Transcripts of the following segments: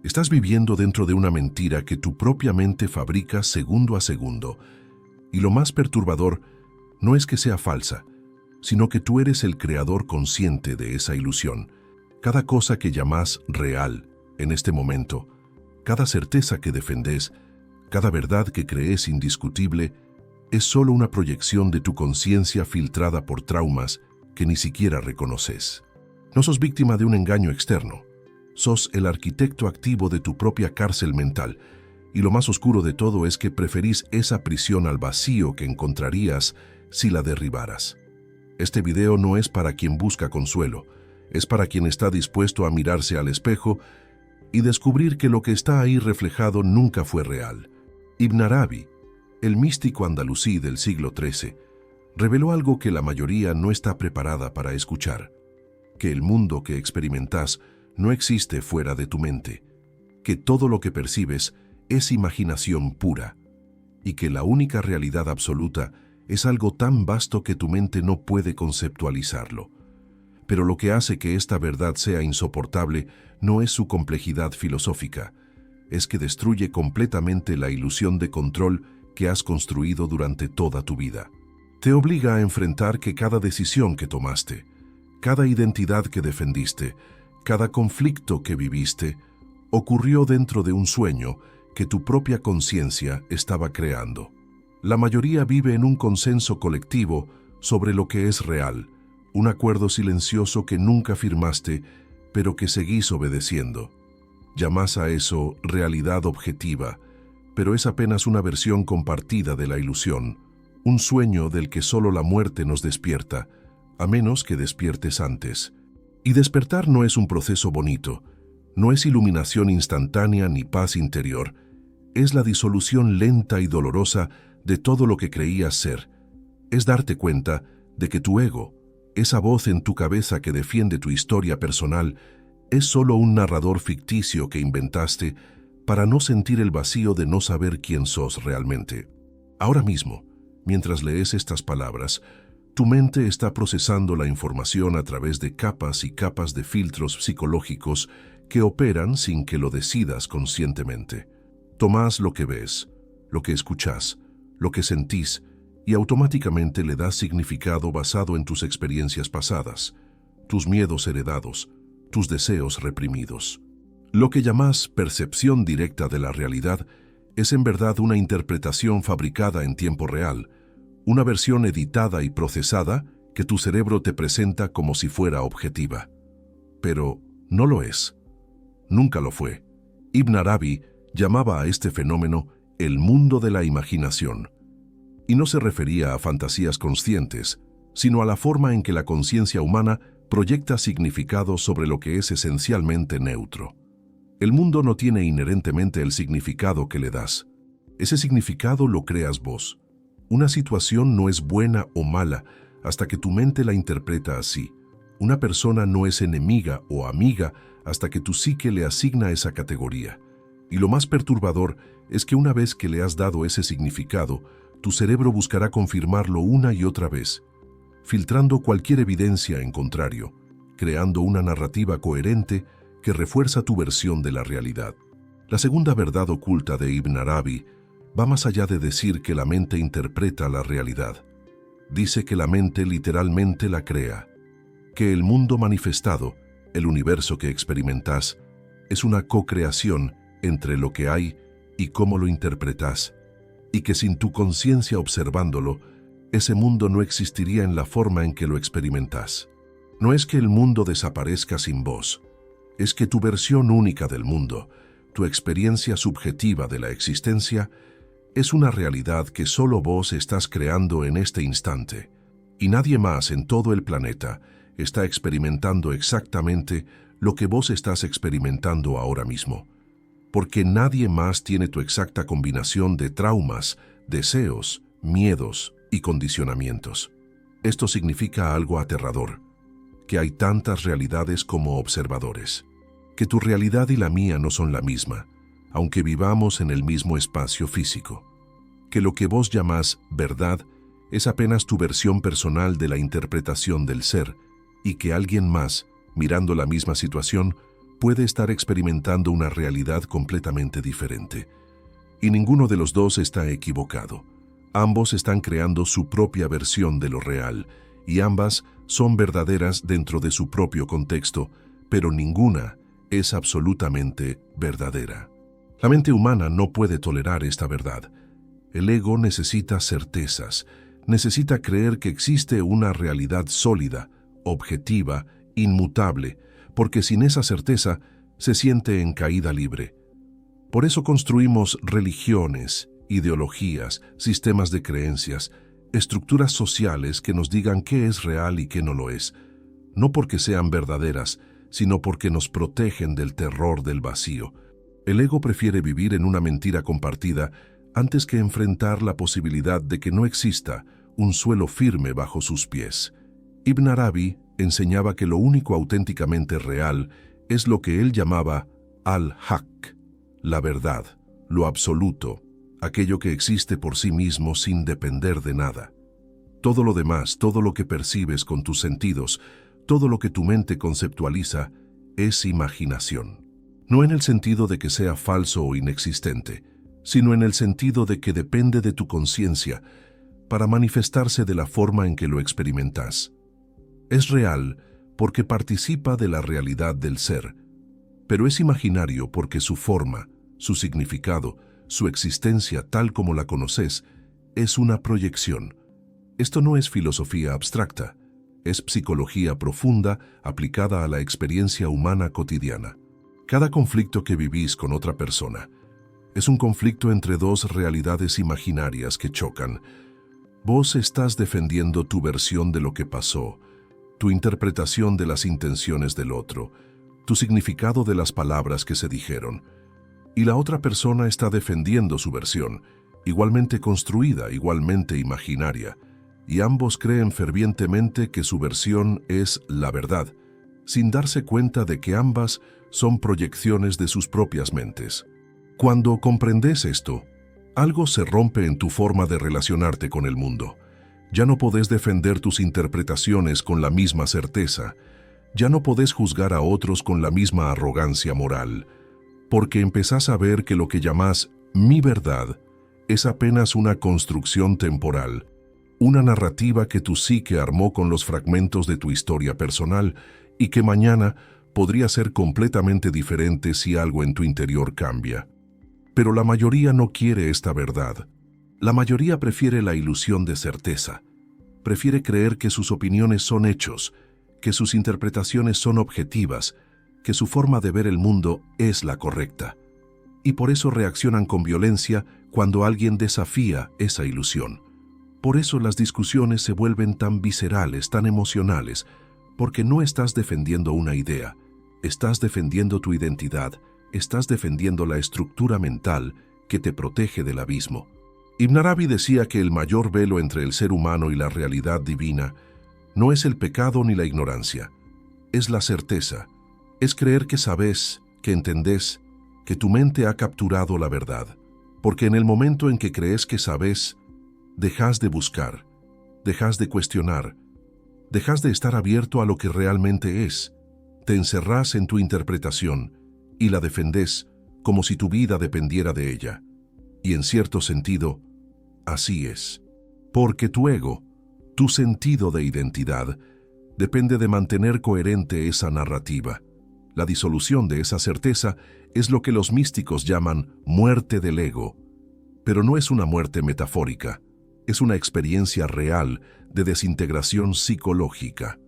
Estás viviendo dentro de una mentira que tu propia mente fabrica segundo a segundo. Y lo más perturbador no es que sea falsa, sino que tú eres el creador consciente de esa ilusión. Cada cosa que llamas real en este momento, cada certeza que defendes, cada verdad que crees indiscutible, es solo una proyección de tu conciencia filtrada por traumas que ni siquiera reconoces. No sos víctima de un engaño externo. Sos el arquitecto activo de tu propia cárcel mental, y lo más oscuro de todo es que preferís esa prisión al vacío que encontrarías si la derribaras. Este video no es para quien busca consuelo, es para quien está dispuesto a mirarse al espejo y descubrir que lo que está ahí reflejado nunca fue real. Ibn Arabi, el místico andalusí del siglo XIII, reveló algo que la mayoría no está preparada para escuchar: que el mundo que experimentás no existe fuera de tu mente, que todo lo que percibes es imaginación pura, y que la única realidad absoluta es algo tan vasto que tu mente no puede conceptualizarlo. Pero lo que hace que esta verdad sea insoportable no es su complejidad filosófica, es que destruye completamente la ilusión de control que has construido durante toda tu vida. Te obliga a enfrentar que cada decisión que tomaste, cada identidad que defendiste, cada conflicto que viviste, ocurrió dentro de un sueño que tu propia conciencia estaba creando. La mayoría vive en un consenso colectivo sobre lo que es real, un acuerdo silencioso que nunca firmaste, pero que seguís obedeciendo. Llamás a eso realidad objetiva, pero es apenas una versión compartida de la ilusión, un sueño del que solo la muerte nos despierta, a menos que despiertes antes. Y despertar no es un proceso bonito, no es iluminación instantánea ni paz interior, es la disolución lenta y dolorosa de todo lo que creías ser. Es darte cuenta de que tu ego, esa voz en tu cabeza que defiende tu historia personal, es solo un narrador ficticio que inventaste para no sentir el vacío de no saber quién sos realmente. Ahora mismo, mientras lees estas palabras, tu mente está procesando la información a través de capas y capas de filtros psicológicos que operan sin que lo decidas conscientemente. Tomás lo que ves, lo que escuchás, lo que sentís, y automáticamente le das significado basado en tus experiencias pasadas, tus miedos heredados, tus deseos reprimidos. Lo que llamás percepción directa de la realidad es en verdad una interpretación fabricada en tiempo real, una versión editada y procesada que tu cerebro te presenta como si fuera objetiva. Pero no lo es. Nunca lo fue. Ibn Arabi llamaba a este fenómeno el mundo de la imaginación. Y no se refería a fantasías conscientes, sino a la forma en que la conciencia humana proyecta significado sobre lo que es esencialmente neutro. El mundo no tiene inherentemente el significado que le das. Ese significado lo creas vos. Una situación no es buena o mala hasta que tu mente la interpreta así. Una persona no es enemiga o amiga hasta que tu psique le asigna esa categoría. Y lo más perturbador es que una vez que le has dado ese significado, tu cerebro buscará confirmarlo una y otra vez, filtrando cualquier evidencia en contrario, creando una narrativa coherente que refuerza tu versión de la realidad. La segunda verdad oculta de Ibn Arabi va más allá de decir que la mente interpreta la realidad. Dice que la mente literalmente la crea, que el mundo manifestado, el universo que experimentás, es una co-creación entre lo que hay y cómo lo interpretás, y que sin tu conciencia observándolo, ese mundo no existiría en la forma en que lo experimentás. No es que el mundo desaparezca sin vos, es que tu versión única del mundo, tu experiencia subjetiva de la existencia, es una realidad que solo vos estás creando en este instante, y nadie más en todo el planeta está experimentando exactamente lo que vos estás experimentando ahora mismo, porque nadie más tiene tu exacta combinación de traumas, deseos, miedos y condicionamientos. Esto significa algo aterrador, que hay tantas realidades como observadores, que tu realidad y la mía no son la misma, aunque vivamos en el mismo espacio físico, que lo que vos llamás verdad es apenas tu versión personal de la interpretación del ser, y que alguien más, mirando la misma situación, puede estar experimentando una realidad completamente diferente. Y ninguno de los dos está equivocado. Ambos están creando su propia versión de lo real, y ambas son verdaderas dentro de su propio contexto, pero ninguna es absolutamente verdadera. La mente humana no puede tolerar esta verdad. El ego necesita certezas, necesita creer que existe una realidad sólida, objetiva, inmutable, porque sin esa certeza se siente en caída libre. Por eso construimos religiones, ideologías, sistemas de creencias, estructuras sociales que nos digan qué es real y qué no lo es, no porque sean verdaderas, sino porque nos protegen del terror del vacío. El ego prefiere vivir en una mentira compartida antes que enfrentar la posibilidad de que no exista un suelo firme bajo sus pies. Ibn Arabi enseñaba que lo único auténticamente real es lo que él llamaba al-Haq, la verdad, lo absoluto, aquello que existe por sí mismo sin depender de nada. Todo lo demás, todo lo que percibes con tus sentidos, todo lo que tu mente conceptualiza, es imaginación. No en el sentido de que sea falso o inexistente, sino en el sentido de que depende de tu conciencia para manifestarse de la forma en que lo experimentas. Es real porque participa de la realidad del ser, pero es imaginario porque su forma, su significado, su existencia tal como la conoces, es una proyección. Esto no es filosofía abstracta, es psicología profunda aplicada a la experiencia humana cotidiana. Cada conflicto que vivís con otra persona es un conflicto entre dos realidades imaginarias que chocan. Vos estás defendiendo tu versión de lo que pasó, tu interpretación de las intenciones del otro, tu significado de las palabras que se dijeron, y la otra persona está defendiendo su versión, igualmente construida, igualmente imaginaria, y ambos creen fervientemente que su versión es la verdad, sin darse cuenta de que ambas son proyecciones de sus propias mentes. Cuando comprendes esto, algo se rompe en tu forma de relacionarte con el mundo. Ya no podés defender tus interpretaciones con la misma certeza, ya no podés juzgar a otros con la misma arrogancia moral, porque empezás a ver que lo que llamás mi verdad es apenas una construcción temporal, una narrativa que tu psique armó con los fragmentos de tu historia personal y que mañana podría ser completamente diferente si algo en tu interior cambia. Pero la mayoría no quiere esta verdad. La mayoría prefiere la ilusión de certeza. Prefiere creer que sus opiniones son hechos, que sus interpretaciones son objetivas, que su forma de ver el mundo es la correcta. Y por eso reaccionan con violencia cuando alguien desafía esa ilusión. Por eso las discusiones se vuelven tan viscerales, tan emocionales, porque no estás defendiendo una idea, estás defendiendo tu identidad, estás defendiendo la estructura mental que te protege del abismo. Ibn Arabi decía que el mayor velo entre el ser humano y la realidad divina no es el pecado ni la ignorancia, es la certeza, es creer que sabes, que entendés, que tu mente ha capturado la verdad, porque en el momento en que crees que sabes, dejas de buscar, dejas de cuestionar, dejas de estar abierto a lo que realmente es, te encerrás en tu interpretación y la defendés como si tu vida dependiera de ella. Y en cierto sentido, así es. Porque tu ego, tu sentido de identidad, depende de mantener coherente esa narrativa. La disolución de esa certeza es lo que los místicos llaman muerte del ego, pero no es una muerte metafórica, es una experiencia real de desintegración psicológica.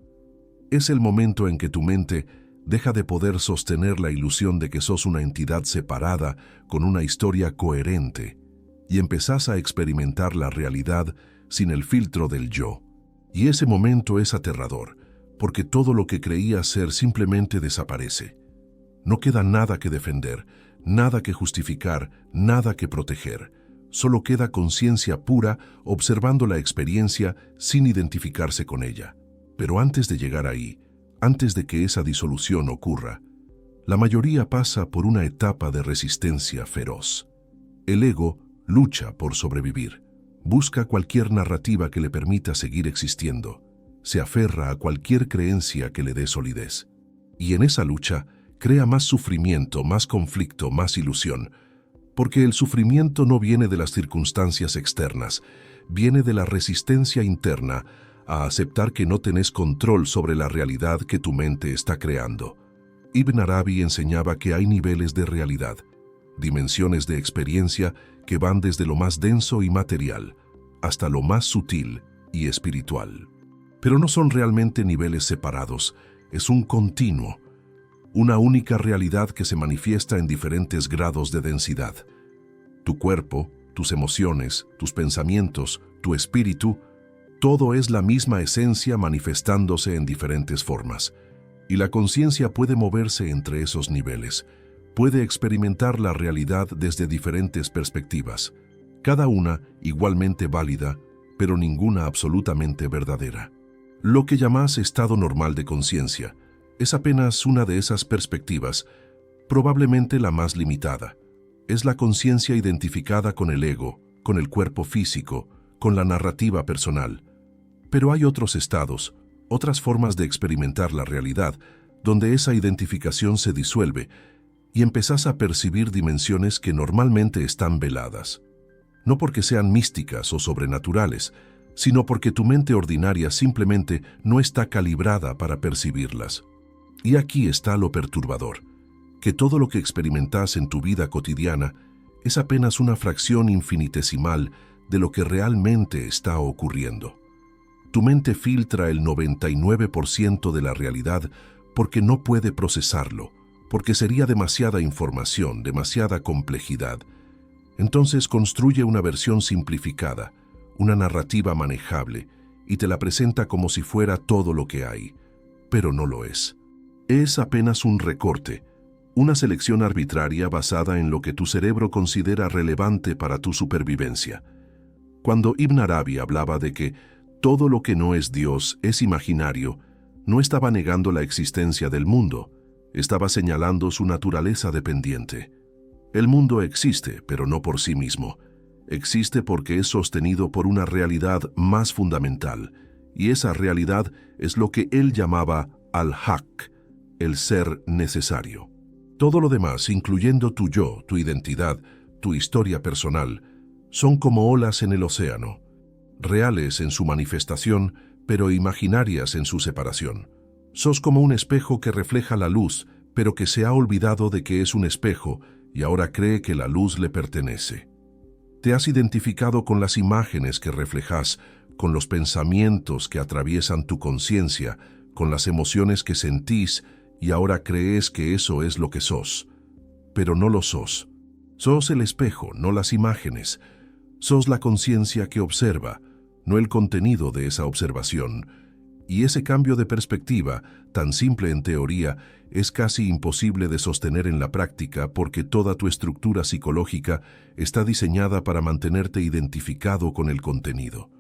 Es el momento en que tu mente deja de poder sostener la ilusión de que sos una entidad separada con una historia coherente y empezás a experimentar la realidad sin el filtro del yo. Y ese momento es aterrador, porque todo lo que creías ser simplemente desaparece. No queda nada que defender, nada que justificar, nada que proteger. Solo queda conciencia pura observando la experiencia sin identificarse con ella. Pero antes de llegar ahí, antes de que esa disolución ocurra, la mayoría pasa por una etapa de resistencia feroz. El ego lucha por sobrevivir, busca cualquier narrativa que le permita seguir existiendo, se aferra a cualquier creencia que le dé solidez. Y en esa lucha crea más sufrimiento, más conflicto, más ilusión. Porque el sufrimiento no viene de las circunstancias externas, viene de la resistencia interna a aceptar que no tenés control sobre la realidad que tu mente está creando. Ibn Arabi enseñaba que hay niveles de realidad, dimensiones de experiencia que van desde lo más denso y material hasta lo más sutil y espiritual. Pero no son realmente niveles separados, es un continuo, una única realidad que se manifiesta en diferentes grados de densidad. Tu cuerpo, tus emociones, tus pensamientos, tu espíritu, todo es la misma esencia manifestándose en diferentes formas. Y la conciencia puede moverse entre esos niveles, puede experimentar la realidad desde diferentes perspectivas, cada una igualmente válida, pero ninguna absolutamente verdadera. Lo que llamás estado normal de conciencia es apenas una de esas perspectivas, probablemente la más limitada. Es la conciencia identificada con el ego, con el cuerpo físico, con la narrativa personal. Pero hay otros estados, otras formas de experimentar la realidad, donde esa identificación se disuelve y empezás a percibir dimensiones que normalmente están veladas. No porque sean místicas o sobrenaturales, sino porque tu mente ordinaria simplemente no está calibrada para percibirlas. Y aquí está lo perturbador, que todo lo que experimentás en tu vida cotidiana es apenas una fracción infinitesimal de lo que realmente está ocurriendo. Tu mente filtra el 99% de la realidad porque no puede procesarlo, porque sería demasiada información, demasiada complejidad. Entonces construye una versión simplificada, una narrativa manejable, y te la presenta como si fuera todo lo que hay, pero no lo es. Es apenas un recorte, una selección arbitraria basada en lo que tu cerebro considera relevante para tu supervivencia. Cuando Ibn Arabi hablaba de que todo lo que no es Dios es imaginario, no estaba negando la existencia del mundo, estaba señalando su naturaleza dependiente. El mundo existe, pero no por sí mismo. Existe porque es sostenido por una realidad más fundamental, y esa realidad es lo que él llamaba al-Haq, el ser necesario. Todo lo demás, incluyendo tu yo, tu identidad, tu historia personal, son como olas en el océano, reales en su manifestación, pero imaginarias en su separación. Sos como un espejo que refleja la luz, pero que se ha olvidado de que es un espejo y ahora cree que la luz le pertenece. Te has identificado con las imágenes que reflejas, con los pensamientos que atraviesan tu conciencia, con las emociones que sentís, y ahora crees que eso es lo que sos. Pero no lo sos. Sos el espejo, no las imágenes. Sos la conciencia que observa, no el contenido de esa observación. Y ese cambio de perspectiva, tan simple en teoría, es casi imposible de sostener en la práctica porque toda tu estructura psicológica está diseñada para mantenerte identificado con el contenido.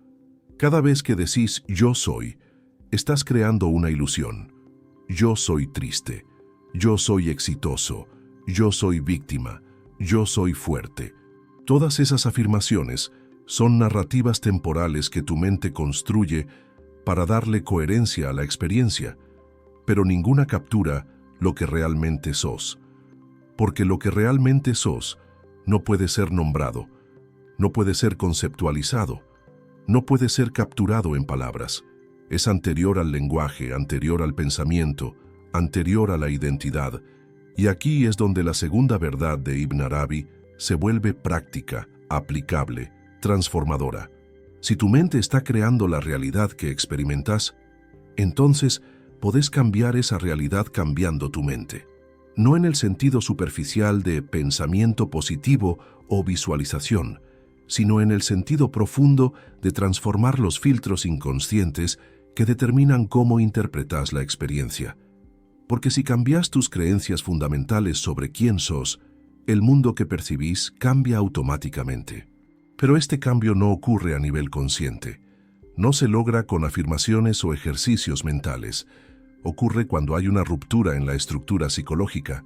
Cada vez que decís «yo soy», estás creando una ilusión. Yo soy triste, yo soy exitoso, yo soy víctima, yo soy fuerte. Todas esas afirmaciones son narrativas temporales que tu mente construye para darle coherencia a la experiencia, pero ninguna captura lo que realmente sos. Porque lo que realmente sos no puede ser nombrado, no puede ser conceptualizado, no puede ser capturado en palabras. Es anterior al lenguaje, anterior al pensamiento, anterior a la identidad. Y aquí es donde la segunda verdad de Ibn Arabi se vuelve práctica, aplicable, transformadora. Si tu mente está creando la realidad que experimentas, entonces podés cambiar esa realidad cambiando tu mente. No en el sentido superficial de pensamiento positivo o visualización, sino en el sentido profundo de transformar los filtros inconscientes que determinan cómo interpretas la experiencia. Porque si cambias tus creencias fundamentales sobre quién sos, el mundo que percibís cambia automáticamente. Pero este cambio no ocurre a nivel consciente. No se logra con afirmaciones o ejercicios mentales. Ocurre cuando hay una ruptura en la estructura psicológica,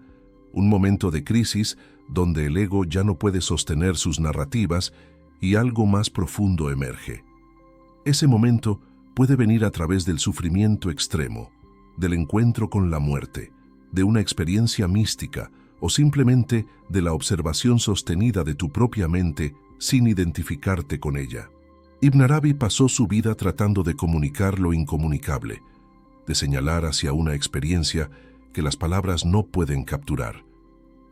un momento de crisis donde el ego ya no puede sostener sus narrativas y algo más profundo emerge. Ese momento puede venir a través del sufrimiento extremo, del encuentro con la muerte, de una experiencia mística o simplemente de la observación sostenida de tu propia mente sin identificarte con ella. Ibn Arabi pasó su vida tratando de comunicar lo incomunicable, de señalar hacia una experiencia que las palabras no pueden capturar.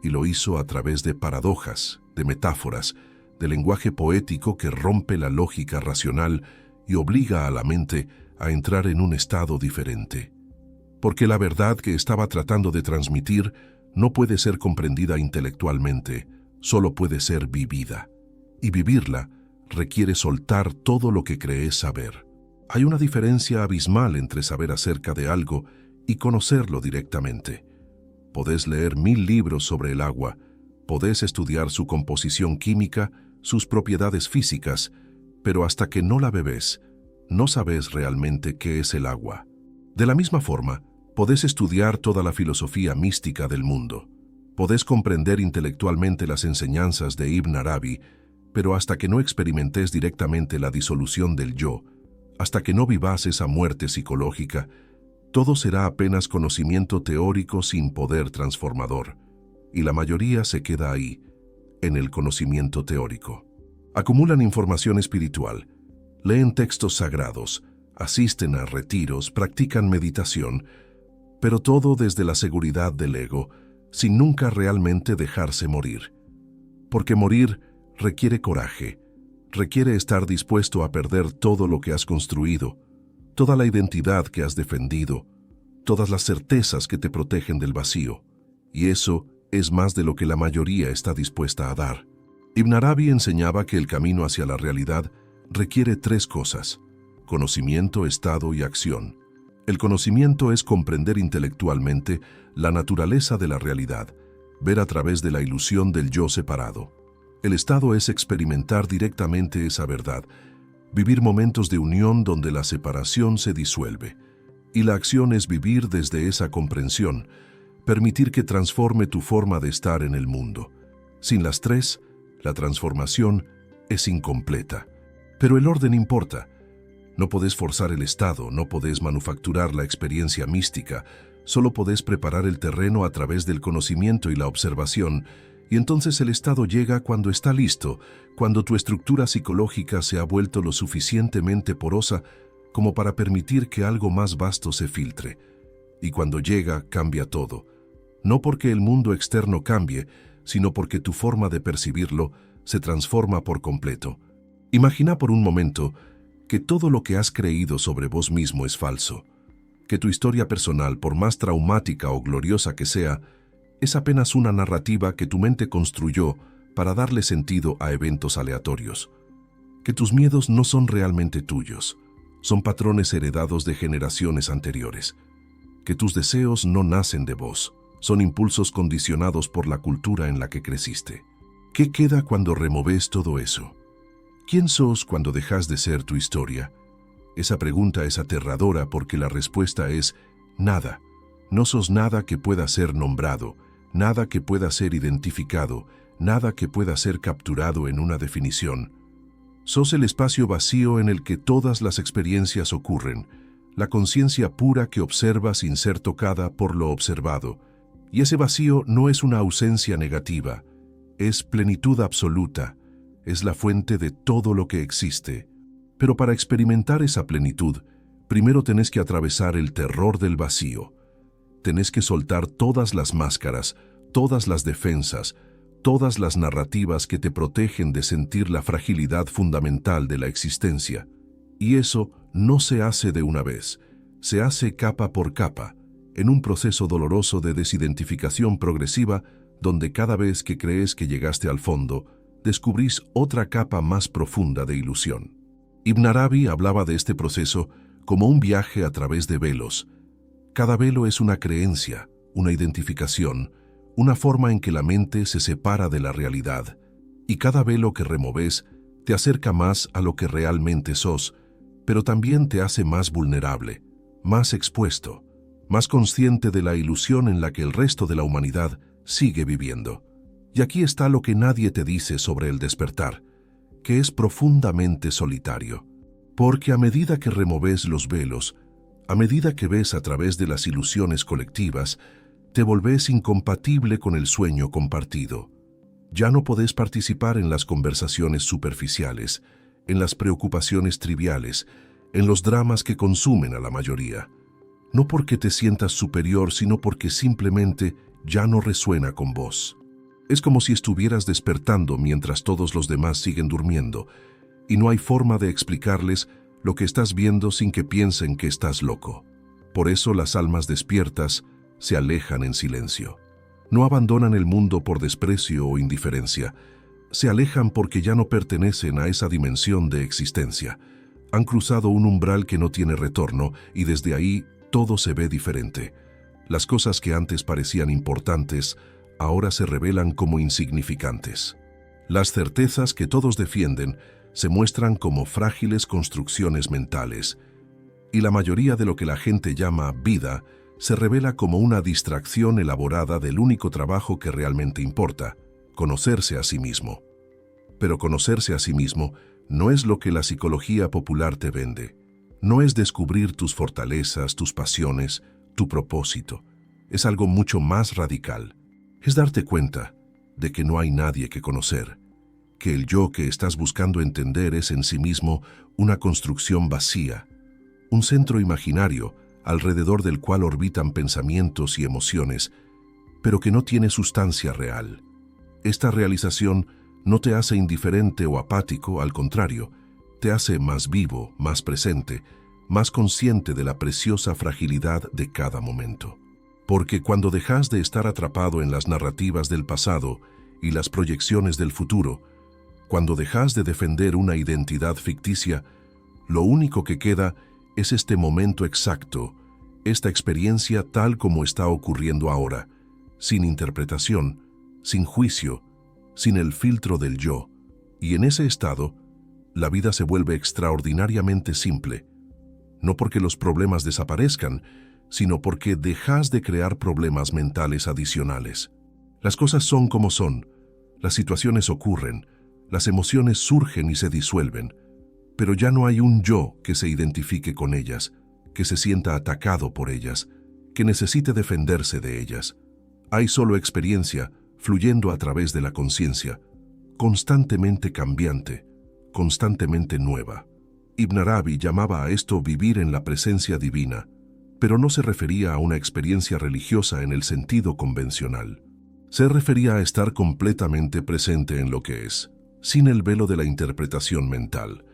Y lo hizo a través de paradojas, de metáforas, de lenguaje poético que rompe la lógica racional y obliga a la mente a entrar en un estado diferente. Porque la verdad que estaba tratando de transmitir no puede ser comprendida intelectualmente, solo puede ser vivida. Y vivirla requiere soltar todo lo que crees saber. Hay una diferencia abismal entre saber acerca de algo y conocerlo directamente. Podés leer 1000 libros sobre el agua, podés estudiar su composición química, sus propiedades físicas, pero hasta que no la bebés, no sabes realmente qué es el agua. De la misma forma, podés estudiar toda la filosofía mística del mundo. Podés comprender intelectualmente las enseñanzas de Ibn Arabi, pero hasta que no experimentes directamente la disolución del yo, hasta que no vivas esa muerte psicológica, todo será apenas conocimiento teórico sin poder transformador, y la mayoría se queda ahí, en el conocimiento teórico. Acumulan información espiritual, leen textos sagrados, asisten a retiros, practican meditación, pero todo desde la seguridad del ego, sin nunca realmente dejarse morir. Porque morir requiere coraje, requiere estar dispuesto a perder todo lo que has construido, toda la identidad que has defendido, todas las certezas que te protegen del vacío, y eso es más de lo que la mayoría está dispuesta a dar. Ibn Arabi enseñaba que el camino hacia la realidad requiere 3 cosas: conocimiento, estado y acción. El conocimiento es comprender intelectualmente la naturaleza de la realidad, ver a través de la ilusión del yo separado. El estado es experimentar directamente esa verdad, vivir momentos de unión donde la separación se disuelve. Y la acción es vivir desde esa comprensión, permitir que transforme tu forma de estar en el mundo. Sin las 3, la transformación es incompleta. Pero el orden importa. No podés forzar el estado, no podés manufacturar la experiencia mística, solo podés preparar el terreno a través del conocimiento y la observación, y entonces el estado llega cuando está listo, cuando tu estructura psicológica se ha vuelto lo suficientemente porosa como para permitir que algo más vasto se filtre. Y cuando llega, cambia todo. No porque el mundo externo cambie, sino porque tu forma de percibirlo se transforma por completo. Imagina por un momento que todo lo que has creído sobre vos mismo es falso, que tu historia personal, por más traumática o gloriosa que sea, es apenas una narrativa que tu mente construyó para darle sentido a eventos aleatorios, que tus miedos no son realmente tuyos, son patrones heredados de generaciones anteriores, que tus deseos no nacen de vos, son impulsos condicionados por la cultura en la que creciste. ¿Qué queda cuando removes todo eso? ¿Quién sos cuando dejas de ser tu historia? Esa pregunta es aterradora porque la respuesta es nada. No sos nada que pueda ser nombrado, nada que pueda ser identificado, nada que pueda ser capturado en una definición. Sos el espacio vacío en el que todas las experiencias ocurren, la conciencia pura que observa sin ser tocada por lo observado. Y ese vacío no es una ausencia negativa, es plenitud absoluta, es la fuente de todo lo que existe. Pero para experimentar esa plenitud, primero tenés que atravesar el terror del vacío. Tenés que soltar todas las máscaras, todas las defensas, todas las narrativas que te protegen de sentir la fragilidad fundamental de la existencia. Y eso no se hace de una vez, se hace capa por capa, en un proceso doloroso de desidentificación progresiva donde cada vez que crees que llegaste al fondo, descubrís otra capa más profunda de ilusión. Ibn Arabi hablaba de este proceso como un viaje a través de velos. Cada velo es una creencia, una identificación, una forma en que la mente se separa de la realidad, y cada velo que removes te acerca más a lo que realmente sos, pero también te hace más vulnerable, más expuesto, más consciente de la ilusión en la que el resto de la humanidad sigue viviendo. Y aquí está lo que nadie te dice sobre el despertar, que es profundamente solitario. Porque a medida que removes los velos, a medida que ves a través de las ilusiones colectivas, Te volvés incompatible con el sueño compartido. Ya no podés participar en las conversaciones superficiales, en las preocupaciones triviales, en los dramas que consumen a la mayoría. No porque te sientas superior, sino porque simplemente ya no resuena con vos. Es como si estuvieras despertando mientras todos los demás siguen durmiendo, y no hay forma de explicarles lo que estás viendo sin que piensen que estás loco. Por eso las almas despiertas se alejan en silencio. No abandonan el mundo por desprecio o indiferencia. Se alejan porque ya no pertenecen a esa dimensión de existencia. Han cruzado un umbral que no tiene retorno y desde ahí todo se ve diferente. Las cosas que antes parecían importantes ahora se revelan como insignificantes. Las certezas que todos defienden se muestran como frágiles construcciones mentales, y la mayoría de lo que la gente llama vida se revela como una distracción elaborada del único trabajo que realmente importa, conocerse a sí mismo. Pero conocerse a sí mismo no es lo que la psicología popular te vende. No es descubrir tus fortalezas, tus pasiones, tu propósito. Es algo mucho más radical. Es darte cuenta de que no hay nadie que conocer, que el yo que estás buscando entender es en sí mismo una construcción vacía, un centro imaginario alrededor del cual orbitan pensamientos y emociones, pero que no tiene sustancia real. Esta realización no te hace indiferente o apático, al contrario, te hace más vivo, más presente, más consciente de la preciosa fragilidad de cada momento. Porque cuando dejas de estar atrapado en las narrativas del pasado y las proyecciones del futuro, cuando dejas de defender una identidad ficticia, lo único que queda es este momento exacto, esta experiencia tal como está ocurriendo ahora, sin interpretación, sin juicio, sin el filtro del yo. Y en ese estado, la vida se vuelve extraordinariamente simple, no porque los problemas desaparezcan, sino porque dejas de crear problemas mentales adicionales. Las cosas son como son, las situaciones ocurren, las emociones surgen y se disuelven, pero ya no hay un yo que se identifique con ellas, que se sienta atacado por ellas, que necesite defenderse de ellas. Hay solo experiencia fluyendo a través de la conciencia, constantemente cambiante, constantemente nueva. Ibn Arabi llamaba a esto vivir en la presencia divina, pero no se refería a una experiencia religiosa en el sentido convencional. Se refería a estar completamente presente en lo que es, sin el velo de la interpretación mental.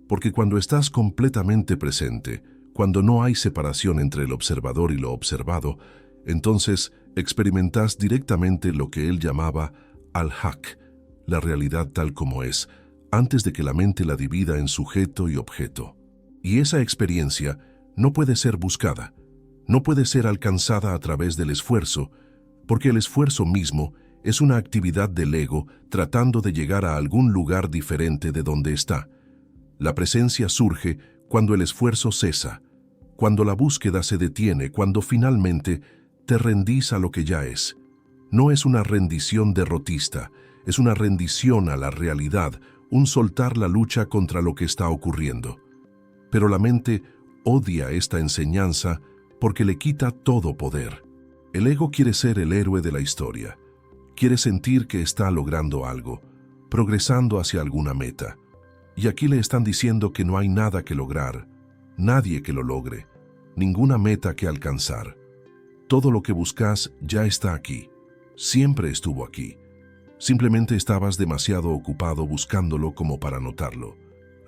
Porque cuando estás completamente presente, cuando no hay separación entre el observador y lo observado, entonces experimentas directamente lo que él llamaba al-haq, la realidad tal como es, antes de que la mente la divida en sujeto y objeto. Y esa experiencia no puede ser buscada, no puede ser alcanzada a través del esfuerzo, porque el esfuerzo mismo es una actividad del ego tratando de llegar a algún lugar diferente de donde está. La presencia surge cuando el esfuerzo cesa, cuando la búsqueda se detiene, cuando finalmente te rendís a lo que ya es. No es una rendición derrotista, es una rendición a la realidad, un soltar la lucha contra lo que está ocurriendo. Pero la mente odia esta enseñanza porque le quita todo poder. El ego quiere ser el héroe de la historia. Quiere sentir que está logrando algo, progresando hacia alguna meta. Y aquí le están diciendo que no hay nada que lograr, nadie que lo logre, ninguna meta que alcanzar. Todo lo que buscas ya está aquí, siempre estuvo aquí. Simplemente estabas demasiado ocupado buscándolo como para notarlo.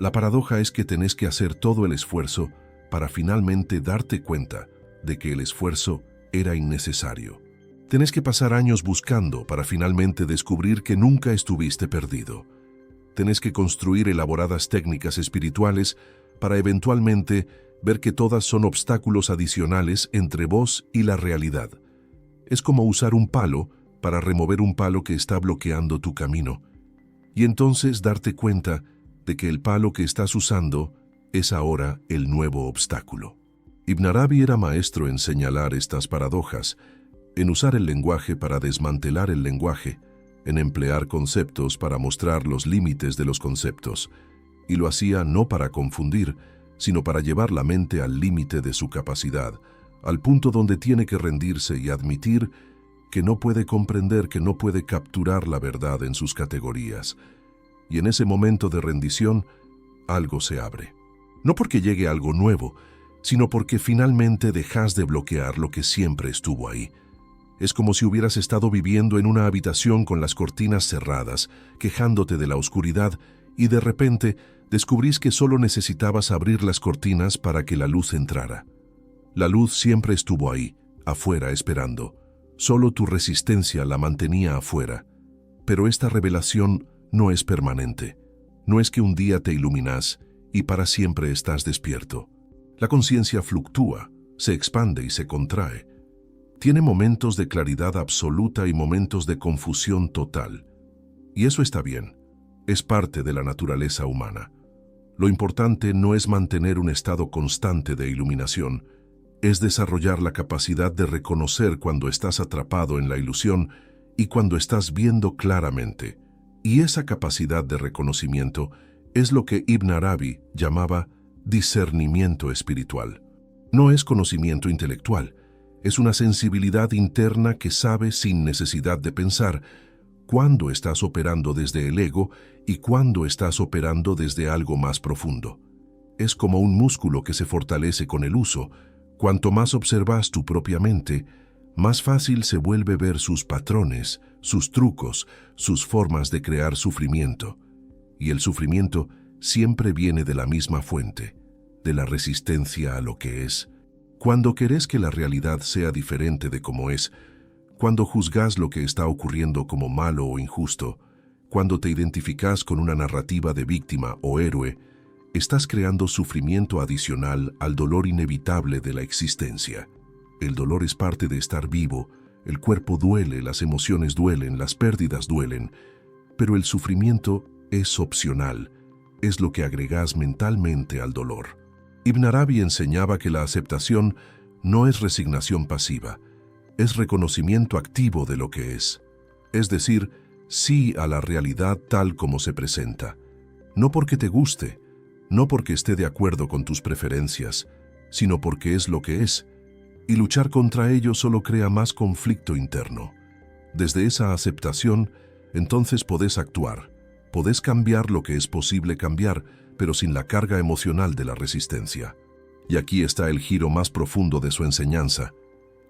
La paradoja es que tenés que hacer todo el esfuerzo para finalmente darte cuenta de que el esfuerzo era innecesario. Tenés que pasar años buscando para finalmente descubrir que nunca estuviste perdido. Tenés que construir elaboradas técnicas espirituales para eventualmente ver que todas son obstáculos adicionales entre vos y la realidad. Es como usar un palo para remover un palo que está bloqueando tu camino, y entonces darte cuenta de que el palo que estás usando es ahora el nuevo obstáculo. Ibn Arabi era maestro en señalar estas paradojas, en usar el lenguaje para desmantelar el lenguaje, en emplear conceptos para mostrar los límites de los conceptos, y lo hacía no para confundir, sino para llevar la mente al límite de su capacidad, al punto donde tiene que rendirse y admitir que no puede comprender, que no puede capturar la verdad en sus categorías. Y en ese momento de rendición, algo se abre. No porque llegue algo nuevo, sino porque finalmente dejas de bloquear lo que siempre estuvo ahí. Es como si hubieras estado viviendo en una habitación con las cortinas cerradas, quejándote de la oscuridad, y de repente descubrís que solo necesitabas abrir las cortinas para que la luz entrara. La luz siempre estuvo ahí, afuera, esperando. Solo tu resistencia la mantenía afuera. Pero esta revelación no es permanente. No es que un día te iluminas y para siempre estás despierto. La conciencia fluctúa, se expande y se contrae. Tiene momentos de claridad absoluta y momentos de confusión total. Y eso está bien. Es parte de la naturaleza humana. Lo importante no es mantener un estado constante de iluminación, es desarrollar la capacidad de reconocer cuando estás atrapado en la ilusión y cuando estás viendo claramente. Y esa capacidad de reconocimiento es lo que Ibn Arabi llamaba discernimiento espiritual. No es conocimiento intelectual, es una sensibilidad interna que sabe sin necesidad de pensar cuándo estás operando desde el ego y cuándo estás operando desde algo más profundo. Es como un músculo que se fortalece con el uso. Cuanto más observas tu propia mente, más fácil se vuelve ver sus patrones, sus trucos, sus formas de crear sufrimiento. Y el sufrimiento siempre viene de la misma fuente, de la resistencia a lo que es. Cuando querés que la realidad sea diferente de como es, cuando juzgas lo que está ocurriendo como malo o injusto, cuando te identificas con una narrativa de víctima o héroe, estás creando sufrimiento adicional al dolor inevitable de la existencia. El dolor es parte de estar vivo, el cuerpo duele, las emociones duelen, las pérdidas duelen, pero el sufrimiento es opcional, es lo que agregas mentalmente al dolor. Ibn Arabi enseñaba que la aceptación no es resignación pasiva, es reconocimiento activo de lo que es decir, sí a la realidad tal como se presenta, no porque te guste, no porque esté de acuerdo con tus preferencias, sino porque es lo que es, y luchar contra ello solo crea más conflicto interno. Desde esa aceptación, entonces podés actuar, podés cambiar lo que es posible cambiar, pero sin la carga emocional de la resistencia. Y aquí está el giro más profundo de su enseñanza,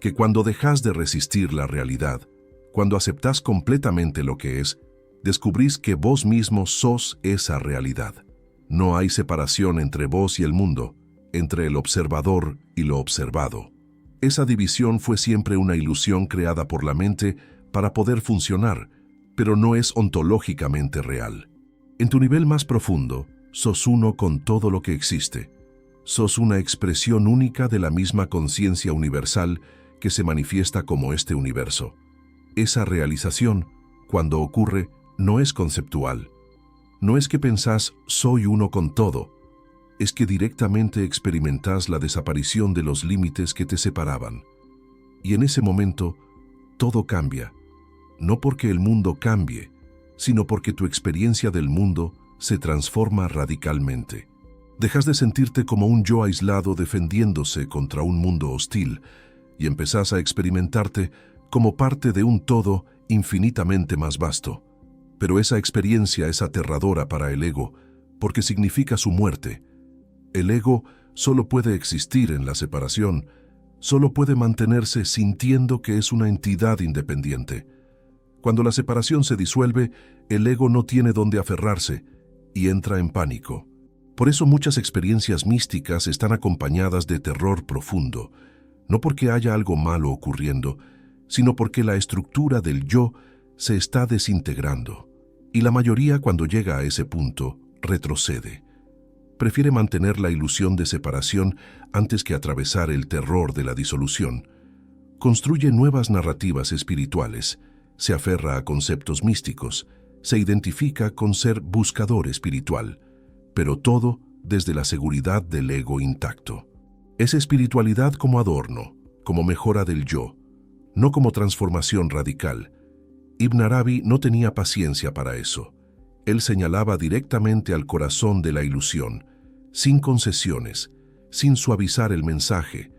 que cuando dejas de resistir la realidad, cuando aceptás completamente lo que es, descubrís que vos mismo sos esa realidad. No hay separación entre vos y el mundo, entre el observador y lo observado. Esa división fue siempre una ilusión creada por la mente para poder funcionar, pero no es ontológicamente real. En tu nivel más profundo, sos uno con todo lo que existe. Sos una expresión única de la misma conciencia universal que se manifiesta como este universo. Esa realización, cuando ocurre, no es conceptual. No es que pensás soy uno con todo, es que directamente experimentás la desaparición de los límites que te separaban. Y en ese momento, todo cambia, no porque el mundo cambie, sino porque tu experiencia del mundo se transforma radicalmente. Dejas de sentirte como un yo aislado defendiéndose contra un mundo hostil y empezás a experimentarte como parte de un todo infinitamente más vasto. Pero esa experiencia es aterradora para el ego, porque significa su muerte. El ego solo puede existir en la separación, solo puede mantenerse sintiendo que es una entidad independiente. Cuando la separación se disuelve, el ego no tiene dónde aferrarse y entra en pánico. Por eso muchas experiencias místicas están acompañadas de terror profundo, no porque haya algo malo ocurriendo, sino porque la estructura del yo se está desintegrando. Y la mayoría, cuando llega a ese punto, retrocede. Prefiere mantener la ilusión de separación antes que atravesar el terror de la disolución. Construye nuevas narrativas espirituales, se aferra a conceptos místicos, se identifica con ser buscador espiritual, pero todo desde la seguridad del ego intacto. Es espiritualidad como adorno, como mejora del yo, no como transformación radical. Ibn Arabi no tenía paciencia para eso. Él señalaba directamente al corazón de la ilusión, sin concesiones, sin suavizar el mensaje,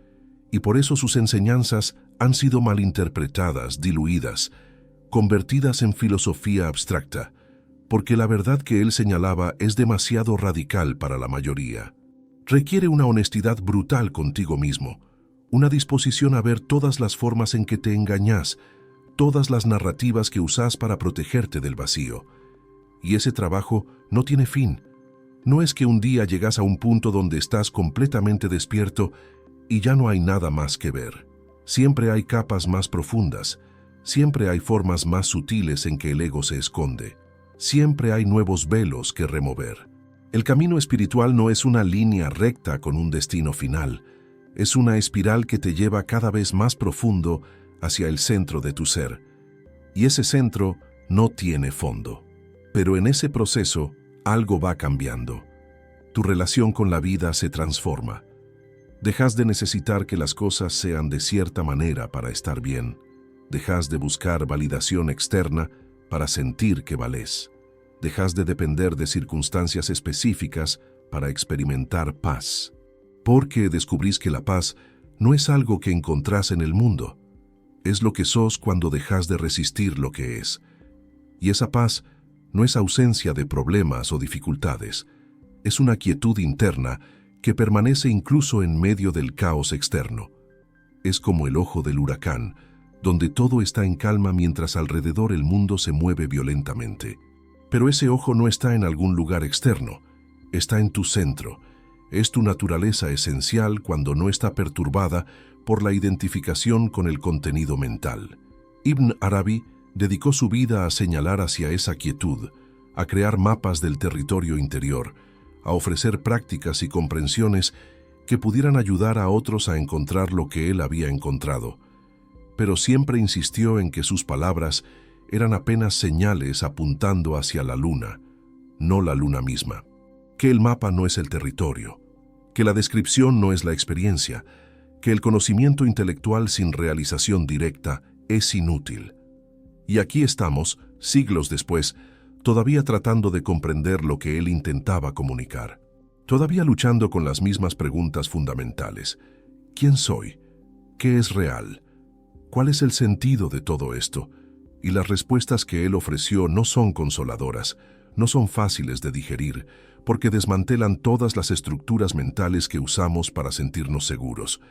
y por eso sus enseñanzas han sido malinterpretadas, diluidas, convertidas en filosofía abstracta, porque la verdad que él señalaba es demasiado radical para la mayoría. Requiere una honestidad brutal contigo mismo, una disposición a ver todas las formas en que te engañas, todas las narrativas que usas para protegerte del vacío. Y ese trabajo no tiene fin. No es que un día llegas a un punto donde estás completamente despierto y ya no hay nada más que ver. Siempre hay capas más profundas, siempre hay formas más sutiles en que el ego se esconde, siempre hay nuevos velos que remover. El camino espiritual no es una línea recta con un destino final, es una espiral que te lleva cada vez más profundo hacia el centro de tu ser. Y ese centro no tiene fondo. Pero en ese proceso, algo va cambiando. Tu relación con la vida se transforma. Dejas de necesitar que las cosas sean de cierta manera para estar bien. Dejas de buscar validación externa para sentir que vales. Dejas de depender de circunstancias específicas para experimentar paz. Porque descubrís que la paz no es algo que encontrás en el mundo. Es lo que sos cuando dejas de resistir lo que es. Y esa paz no es ausencia de problemas o dificultades. Es una quietud interna que permanece incluso en medio del caos externo. Es como el ojo del huracán, donde todo está en calma mientras alrededor el mundo se mueve violentamente. Pero ese ojo no está en algún lugar externo, está en tu centro. Es tu naturaleza esencial cuando no está perturbada por la identificación con el contenido mental. Ibn Arabi dedicó su vida a señalar hacia esa quietud, a crear mapas del territorio interior, a ofrecer prácticas y comprensiones que pudieran ayudar a otros a encontrar lo que él había encontrado. Pero siempre insistió en que sus palabras eran apenas señales apuntando hacia la luna, no la luna misma. Que el mapa no es el territorio, que la descripción no es la experiencia, que el conocimiento intelectual sin realización directa es inútil. Y aquí estamos, siglos después, todavía tratando de comprender lo que él intentaba comunicar. Todavía luchando con las mismas preguntas fundamentales. ¿Quién soy? ¿Qué es real? ¿Cuál es el sentido de todo esto? Y las respuestas que él ofreció no son consoladoras, no son fáciles de digerir, porque desmantelan todas las estructuras mentales que usamos para sentirnos seguros.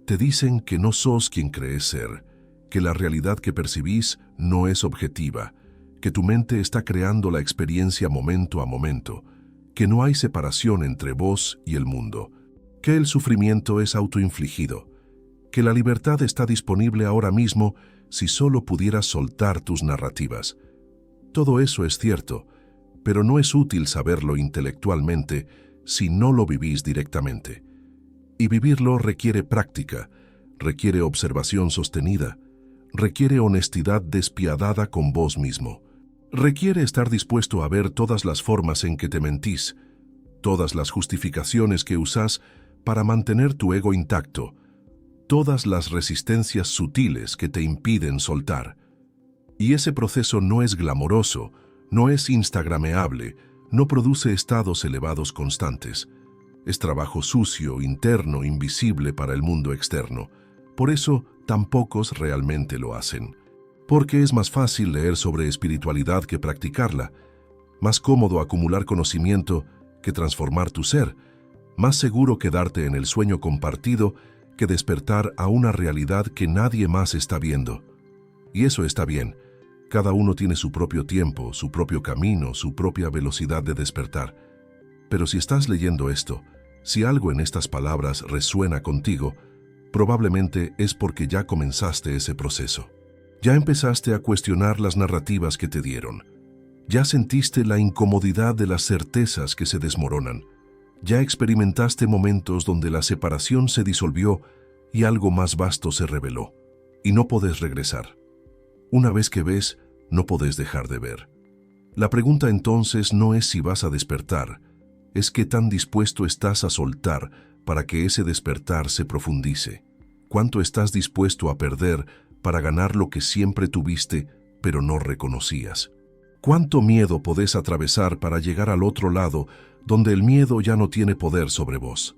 Te dicen que no sos quien crees ser, que la realidad que percibís no es objetiva, que tu mente está creando la experiencia momento a momento, que no hay separación entre vos y el mundo, que el sufrimiento es autoinfligido, que la libertad está disponible ahora mismo si solo pudieras soltar tus narrativas. Todo eso es cierto, pero no es útil saberlo intelectualmente si no lo vivís directamente. Y vivirlo requiere práctica, requiere observación sostenida, requiere honestidad despiadada con vos mismo. Requiere estar dispuesto a ver todas las formas en que te mentís, todas las justificaciones que usás para mantener tu ego intacto, todas las resistencias sutiles que te impiden soltar. Y ese proceso no es glamoroso, no es instagrameable, no produce estados elevados constantes. Es trabajo sucio, interno, invisible para el mundo externo. Por eso, tan pocos realmente lo hacen. Porque es más fácil leer sobre espiritualidad que practicarla, más cómodo acumular conocimiento que transformar tu ser, más seguro quedarte en el sueño compartido que despertar a una realidad que nadie más está viendo. Y eso está bien. Cada uno tiene su propio tiempo, su propio camino, su propia velocidad de despertar. Pero si estás leyendo esto, si algo en estas palabras resuena contigo, probablemente es porque ya comenzaste ese proceso. Ya empezaste a cuestionar las narrativas que te dieron. Ya sentiste la incomodidad de las certezas que se desmoronan. Ya experimentaste momentos donde la separación se disolvió y algo más vasto se reveló. Y no podés regresar. Una vez que ves, no podés dejar de ver. La pregunta entonces no es si vas a despertar, es qué tan dispuesto estás a soltar para que ese despertar se profundice. ¿Cuánto estás dispuesto a perder para ganar lo que siempre tuviste, pero no reconocías? ¿Cuánto miedo podés atravesar para llegar al otro lado, donde el miedo ya no tiene poder sobre vos?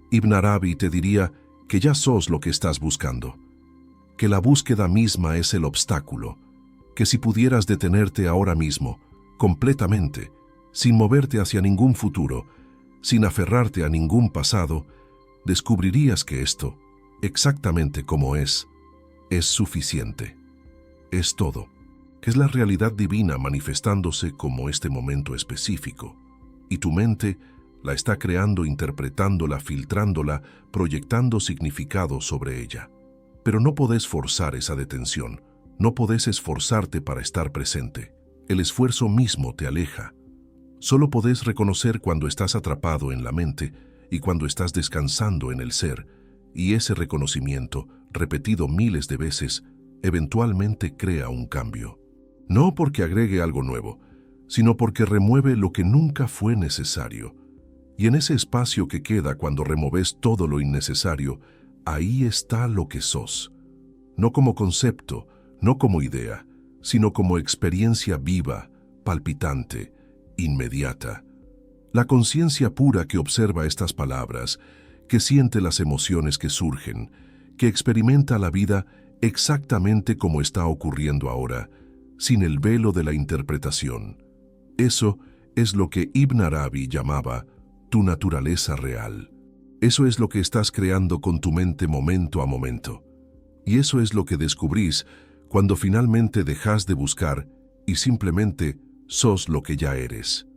Ibn Arabi te diría que ya sos lo que estás buscando, que la búsqueda misma es el obstáculo, que si pudieras detenerte ahora mismo, completamente, sin moverte hacia ningún futuro, sin aferrarte a ningún pasado, descubrirías que esto, exactamente como es suficiente. Es todo, que es la realidad divina manifestándose como este momento específico, y tu mente la está creando, interpretándola, filtrándola, proyectando significado sobre ella. Pero no podés forzar esa detención, no podés esforzarte para estar presente. El esfuerzo mismo te aleja. Solo podés reconocer cuando estás atrapado en la mente y cuando estás descansando en el ser, y ese reconocimiento, repetido miles de veces, eventualmente crea un cambio. No porque agregue algo nuevo, sino porque remueve lo que nunca fue necesario. Y en ese espacio que queda cuando removes todo lo innecesario, ahí está lo que sos. No como concepto, no como idea, sino como experiencia viva, palpitante, inmediata. La conciencia pura que observa estas palabras, que siente las emociones que surgen, que experimenta la vida exactamente como está ocurriendo ahora, sin el velo de la interpretación. Eso es lo que Ibn Arabi llamaba tu naturaleza real. Eso es lo que estás creando con tu mente momento a momento. Y eso es lo que descubrís cuando finalmente dejás de buscar y simplemente sos lo que ya eres.